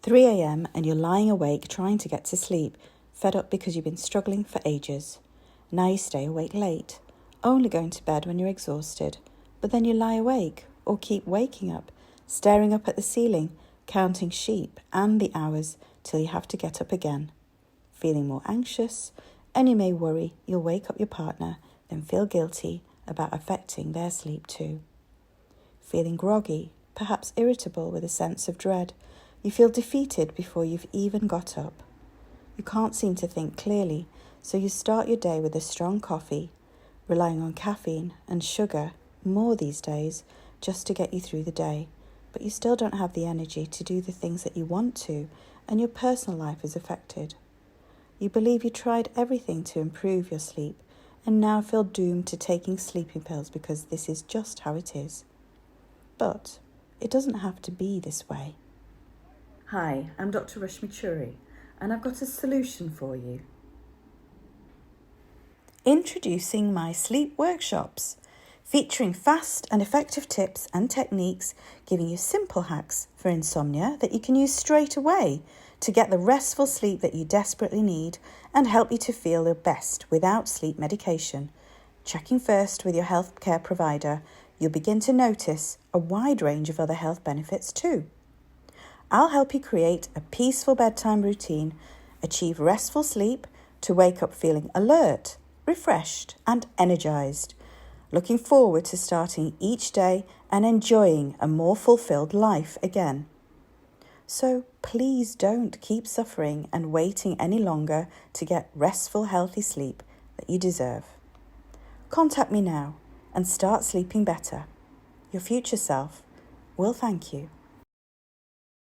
3 a.m. and you're lying awake trying to get to sleep, fed up because you've been struggling for ages. Now you stay awake late, only going to bed when you're exhausted, but then you lie awake or keep waking up, staring up at the ceiling, counting sheep and the hours till you have to get up again. Feeling more anxious, and you may worry you'll wake up your partner, then feel guilty about affecting their sleep too. Feeling groggy, perhaps irritable with a sense of dread, you feel defeated before you've even got up. You can't seem to think clearly, so you start your day with a strong coffee, relying on caffeine and sugar more these days just to get you through the day, but you still don't have the energy to do the things that you want to, and your personal life is affected. You believe you tried everything to improve your sleep and now feel doomed to taking sleeping pills because this is just how it is. But it doesn't have to be this way. Hi, I'm Dr. Rashmi Chury, and I've got a solution for you. Introducing my sleep workshops, featuring fast and effective tips and techniques, giving you simple hacks for insomnia that you can use straight away to get the restful sleep that you desperately need and help you to feel your best without sleep medication. Checking first with your healthcare provider, you'll begin to notice a wide range of other health benefits too. I'll help you create a peaceful bedtime routine, achieve restful sleep to wake up feeling alert, refreshed and energized, looking forward to starting each day and enjoying a more fulfilled life again. So please don't keep suffering and waiting any longer to get restful, healthy sleep that you deserve. Contact me now and start sleeping better. Your future self will thank you.